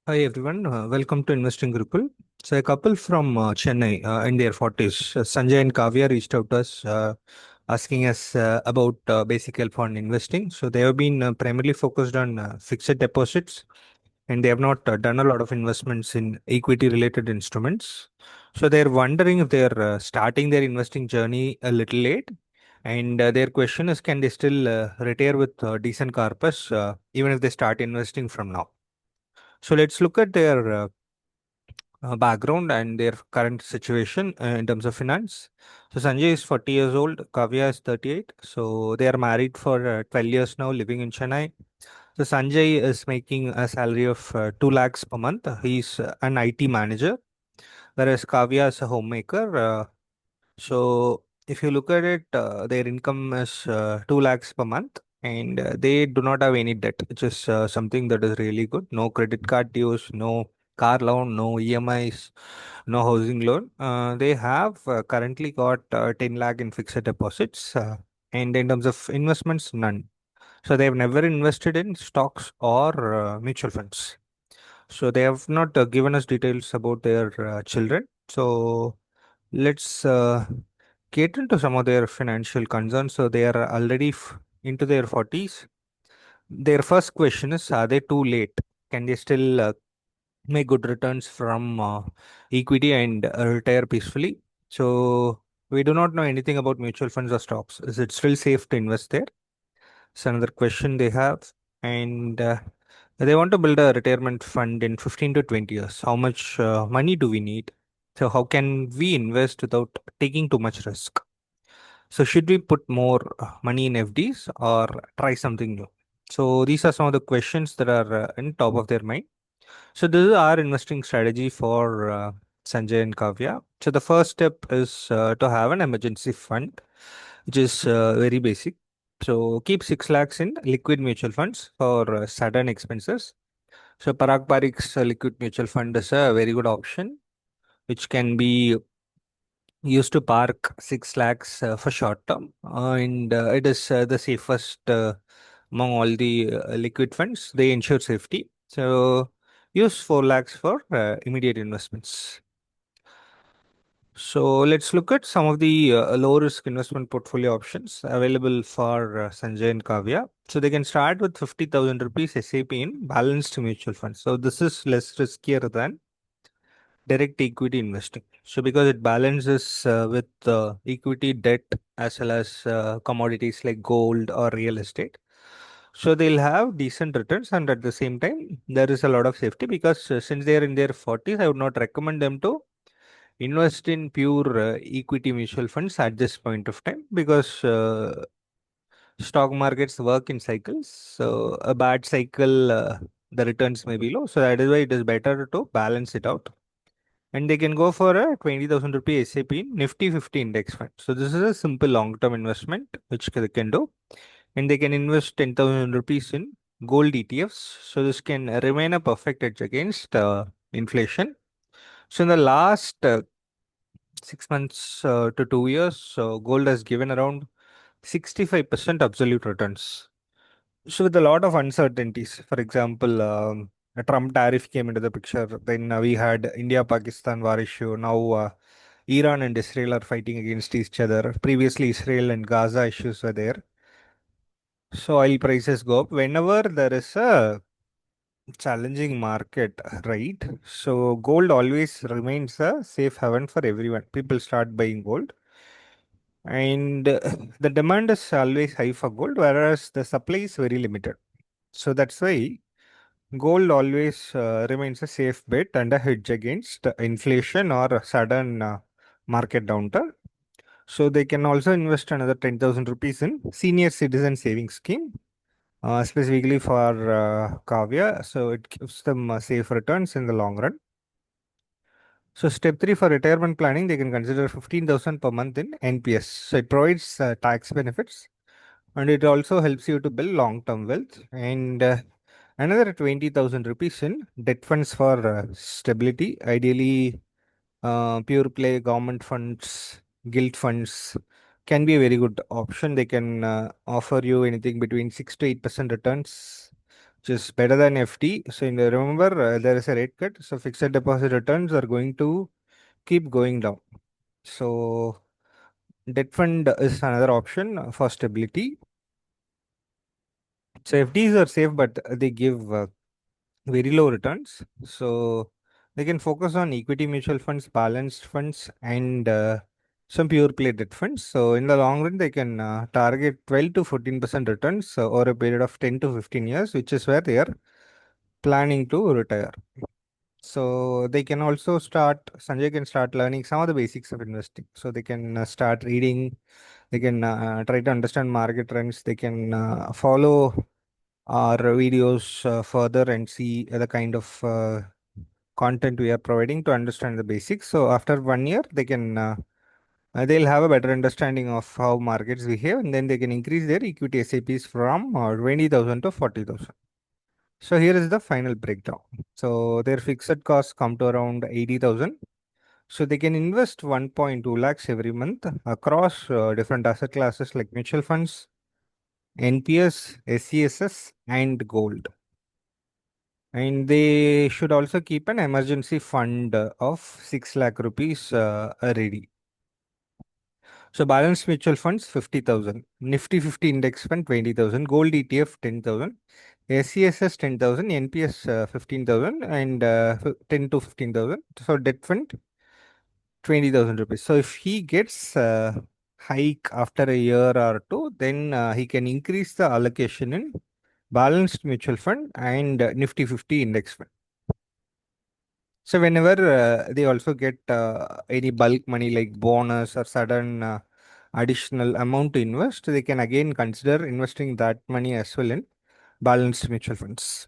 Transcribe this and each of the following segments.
Hi everyone, welcome to Investing Gurukul. So a couple from Chennai in their 40s, Sanjay and Kavya reached out to us asking us about basic help on investing. So they have been primarily focused on fixed deposits and they have not done a lot of investments in equity related instruments. So they're wondering if they're starting their investing journey a little late. And their question is, can they still retire with decent corpus even if they start investing from now? So let's look at their background and their current situation in terms of finance. So Sanjay is 40 years old, Kavya is 38. So they are married for 12 years now, living in Chennai. So Sanjay is making a salary of 2 lakhs per month. He's an IT manager, whereas Kavya is a homemaker. So if you look at it, their income is 2 lakhs per month and they do not have any debt, which is something that is really good. No credit card dues, no car loan, no EMIs, no housing loan. They have currently got 10 lakh in fixed deposits and in terms of investments, none. So they have never invested in stocks or mutual funds. So they have not given us details about their children. So let's get into some of their financial concerns. So they are already into their 40s. Their first question is, are they too late? Can they still make good returns from equity and retire peacefully? So we do not know anything about mutual funds or stocks. Is it still safe to invest there? It's another question they have. And they want to build a retirement fund in 15 to 20 years. How much money do we need? So how can we invest without taking too much risk? So should we put more money in FDs or try something new? So these are some of the questions that are in top of their mind. So this is our investing strategy for Sanjay and Kavya. So the first step is to have an emergency fund, which is very basic. So keep 6 lakhs in liquid mutual funds for sudden expenses. So Parag Parikh's liquid mutual fund is a very good option, which can be used to park 6 lakhs for short term. And it is the safest among all the liquid funds. They ensure safety. So use 4 lakhs for immediate investments. So let's look at some of the low risk investment portfolio options available for Sanjay and Kavya. So they can start with 50,000 rupees SAP in balanced mutual funds. So this is less riskier than direct equity investing. So because it balances with equity, debt, as well as commodities like gold or real estate. So they'll have decent returns, and at the same time, there is a lot of safety because since they are in their 40s, I would not recommend them to invest in pure equity mutual funds at this point of time because stock markets work in cycles. So a bad cycle, the returns may be low. So that is why it is better to balance it out. And they can go for a 20,000 rupee SAP in Nifty 50 index fund. So this is a simple long-term investment which they can do. And they can invest 10,000 rupees in gold ETFs. So this can remain a perfect hedge against inflation. So in the last 6 months to 2 years, so gold has given around 65% absolute returns. So with a lot of uncertainties, for example, a Trump tariff came into the picture. Then we had India-Pakistan war issue. Now Iran and Israel are fighting against each other. Previously, Israel and Gaza issues were there. So oil prices go up whenever there is a challenging market, right? So gold always remains a safe haven for everyone. People start buying gold, and the demand is always high for gold, whereas the supply is very limited. So that's why gold always remains a safe bet and a hedge against inflation or a sudden market downturn. So they can also invest another 10,000 rupees in senior citizen savings scheme, specifically for Kavya. So it gives them safe returns in the long run. So step three for retirement planning, they can consider 15,000 per month in NPS. So it provides tax benefits and it also helps you to build long-term wealth. And another 20,000 rupees in debt funds for stability, ideally pure play government funds, gilt funds can be a very good option. They can offer you anything between 6 to 8% returns which is better than FD. So remember, there is a rate cut. So fixed deposit returns are going to keep going down. So debt fund is another option for stability. So FDs are safe, but they give very low returns. So they can focus on equity mutual funds, balanced funds, and some pure play debt funds. So in the long run, they can target 12 to 14% returns over a period of 10 to 15 years, which is where they are planning to retire. So they can also start, Sanjay can start learning some of the basics of investing. So they can start reading, they can try to understand market trends, they can follow our videos further and see the kind of content we are providing to understand the basics. So after 1 year, they'll have a better understanding of how markets behave, and then they can increase their equity SIPs from 20,000 to 40,000. So here is the final breakdown. So their fixed costs come to around 80,000. So they can invest 1.2 lakhs every month across different asset classes like mutual funds, NPS, SCSS, and gold. And they should also keep an emergency fund of 6 lakh rupees ready. So balanced mutual funds 50,000, Nifty 50 index fund 20,000, gold ETF 10,000, SCSS 10,000, NPS 15,000, and 10 to 15,000. So debt fund 20,000 rupees. So if he gets hike after a year or two, then he can increase the allocation in balanced mutual fund and Nifty 50 index fund. So whenever they also get any bulk money like bonus or sudden additional amount to invest, they can again consider investing that money as well in balanced mutual funds.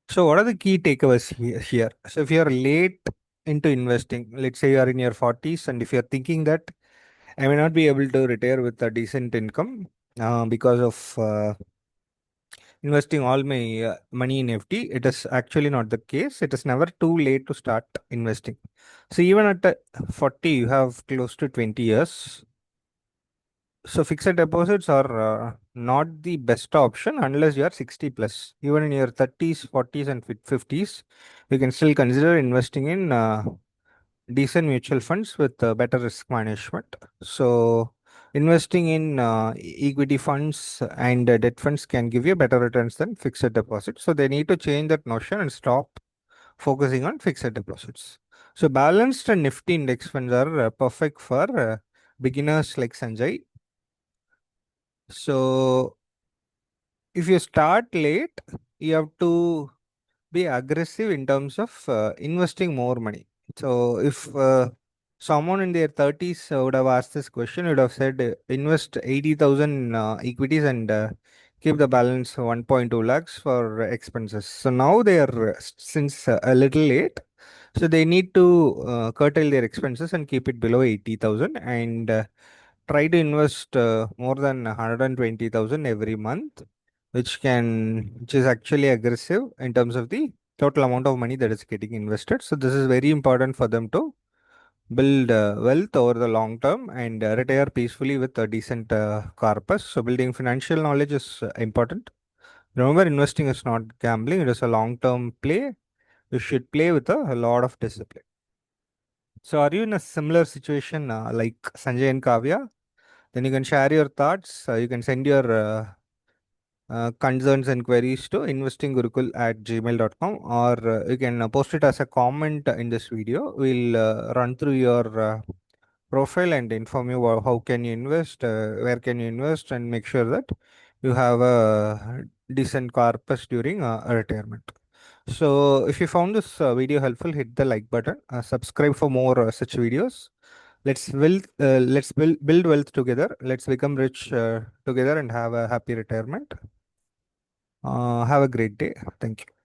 So what are the key takeaways here? So if you are late into investing, let's say you are in your 40s, and if you're thinking that I may not be able to retire with a decent income because of investing all my money in FD. It is actually not the case. It is never too late to start investing. So even at 40, you have close to 20 years. So fixed deposits are not the best option unless you are 60 plus. Even in your 30s, 40s, and 50s, you can still consider investing in decent mutual funds with better risk management. So, investing in equity funds and debt funds can give you better returns than fixed deposits. So, they need to change that notion and stop focusing on fixed deposits. So, balanced and nifty index funds are perfect for beginners like Sanjay. So, if you start late, you have to be aggressive in terms of investing more money. So, if someone in their 30s would have asked this question, would have said invest 80,000 equities and keep the balance 1.2 lakhs for expenses. So, now they are, since a little late, so they need to curtail their expenses and keep it below 80,000 and try to invest more than 120,000 every month, which is actually aggressive in terms of the total amount of money that is getting invested. So this is very important for them to build wealth over the long term and retire peacefully with a decent corpus. So building financial knowledge is important. Remember, investing is not gambling; it is a long-term play. You should play with a lot of discipline. So, are you in a similar situation like Sanjay and Kavya? Then you can share your thoughts. You can send your concerns and queries to investinggurukul@gmail.com, or you can post it as a comment in this video. We'll run through your profile and inform you how can you invest, where can you invest, and make sure that you have a decent corpus during retirement. So if you found this video helpful, hit the like button, subscribe for more such videos. Let's build wealth together. Let's become rich together and have a happy retirement. Have a great day. Thank you.